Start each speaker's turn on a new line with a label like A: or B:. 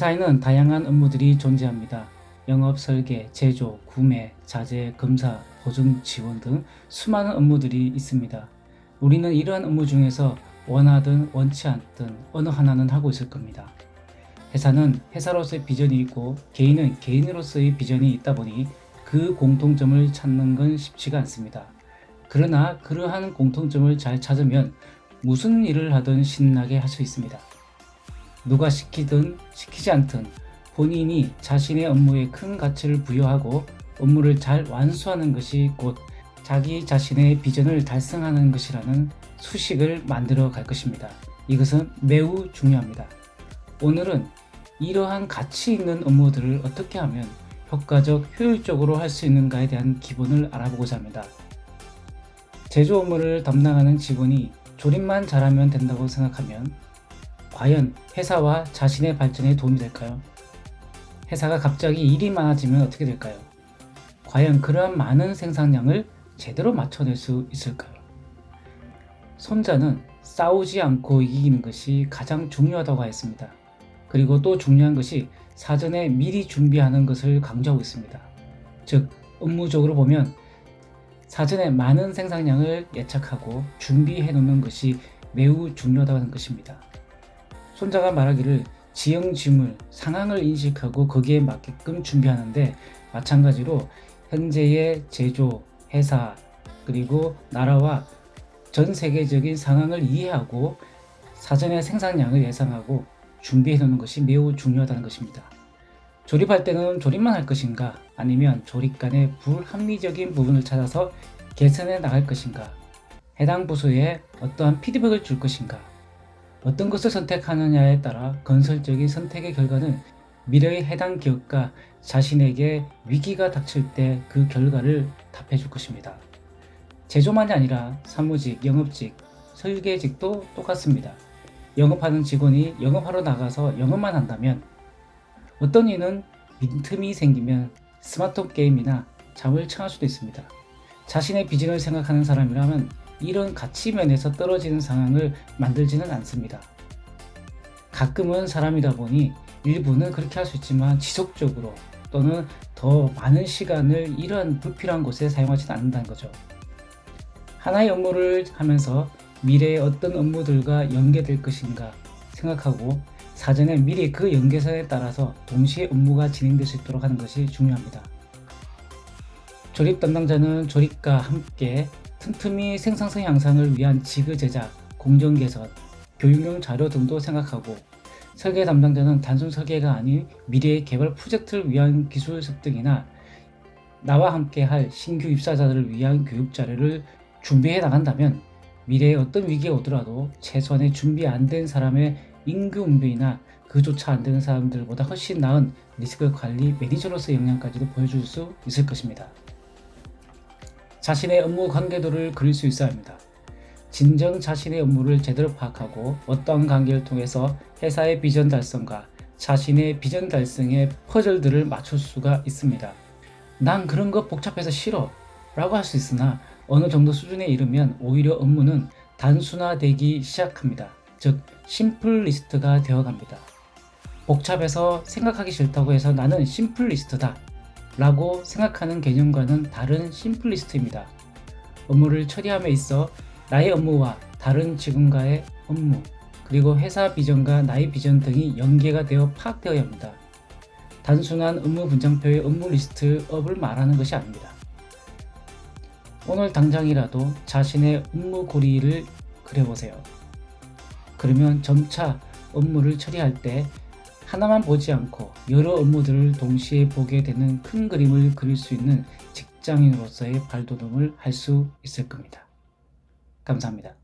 A: 회사에는 다양한 업무들이 존재합니다. 영업, 설계, 제조, 구매, 자재, 검사, 보증, 지원 등 수많은 업무들이 있습니다. 우리는 이러한 업무 중에서 원하든 원치 않든 어느 하나는 하고 있을 겁니다. 회사는 회사로서의 비전이 있고 개인은 개인으로서의 비전이 있다 보니 그 공통점을 찾는 건 쉽지가 않습니다. 그러나 그러한 공통점을 잘 찾으면 무슨 일을 하든 신나게 할 수 있습니다. 누가 시키든 시키지 않든 본인이 자신의 업무에 큰 가치를 부여하고 업무를 잘 완수하는 것이 곧 자기 자신의 비전을 달성하는 것이라는 수식을 만들어 갈 것입니다. 이것은 매우 중요합니다. 오늘은 이러한 가치 있는 업무들을 어떻게 하면 효과적, 효율적으로 할 수 있는가에 대한 기본을 알아보고자 합니다. 제조 업무를 담당하는 직원이 조립만 잘하면 된다고 생각하면 과연 회사와 자신의 발전에 도움이 될까요? 회사가 갑자기 일이 많아지면 어떻게 될까요? 과연 그러한 많은 생산량을 제대로 맞춰낼 수 있을까요? 손자는 싸우지 않고 이기는 것이 가장 중요하다고 했습니다. 그리고 또 중요한 것이 사전에 미리 준비하는 것을 강조하고 있습니다. 즉, 업무적으로 보면 사전에 많은 생산량을 예측하고 준비해 놓는 것이 매우 중요하다고 하는 것입니다. 손자가 말하기를 지형지물, 상황을 인식하고 거기에 맞게끔 준비하는데 마찬가지로 현재의 제조, 회사, 그리고 나라와 전 세계적인 상황을 이해하고 사전에 생산량을 예상하고 준비해 놓는 것이 매우 중요하다는 것입니다. 조립할 때는 조립만 할 것인가 아니면 조립 간의 불합리적인 부분을 찾아서 개선해 나갈 것인가, 해당 부서에 어떠한 피드백을 줄 것인가, 어떤 것을 선택하느냐에 따라 건설적인 선택의 결과는 미래의 해당 기업과 자신에게 위기가 닥칠 때 그 결과를 답해 줄 것입니다. 제조만이 아니라 사무직, 영업직, 설계직도 똑같습니다. 영업하는 직원이 영업하러 나가서 영업만 한다면 어떤 이는 빈틈이 생기면 스마트폰 게임이나 잠을 청할 수도 있습니다. 자신의 비전을 생각하는 사람이라면 이런 가치면에서 떨어지는 상황을 만들지는 않습니다. 가끔은 사람이다 보니 일부는 그렇게 할 수 있지만 지속적으로 또는 더 많은 시간을 이러한 불필요한 곳에 사용하지는 않는다는 거죠. 하나의 업무를 하면서 미래에 어떤 업무들과 연계될 것인가 생각하고 사전에 미리 그 연계선에 따라서 동시에 업무가 진행될 수 있도록 하는 것이 중요합니다. 조립 담당자는 조립과 함께 틈틈이 생산성 향상을 위한 지그 제작, 공정 개선, 교육용 자료 등도 생각하고 설계 담당자는 단순 설계가 아닌 미래의 개발 프로젝트를 위한 기술 습득이나 나와 함께 할 신규 입사자들을 위한 교육 자료를 준비해 나간다면 미래에 어떤 위기가 오더라도 최소한의 준비 안 된 사람의 인구 응대나 그조차 안 되는 사람들보다 훨씬 나은 리스크 관리 매니저로서의 역량까지도 보여줄 수 있을 것입니다. 자신의 업무 관계도를 그릴 수 있어야 합니다. 진정 자신의 업무를 제대로 파악하고 어떠한 관계를 통해서 회사의 비전 달성과 자신의 비전 달성의 퍼즐들을 맞출 수가 있습니다. 난 그런 거 복잡해서 싫어 라고 할 수 있으나 어느 정도 수준에 이르면 오히려 업무는 단순화되기 시작합니다. 즉 심플리스트가 되어갑니다. 복잡해서 생각하기 싫다고 해서 나는 심플리스트다 라고 생각하는 개념과는 다른 심플리스트입니다. 업무를 처리함에 있어 나의 업무와 다른 직원과의 업무, 그리고 회사 비전과 나의 비전 등이 연계가 되어 파악되어야 합니다. 단순한 업무 분장표의 업무 리스트업을 말하는 것이 아닙니다. 오늘 당장이라도 자신의 업무 고리를 그려보세요. 그러면 점차 업무를 처리할 때 하나만 보지 않고 여러 업무들을 동시에 보게 되는 큰 그림을 그릴 수 있는 직장인으로서의 발돋움을 할 수 있을 겁니다. 감사합니다.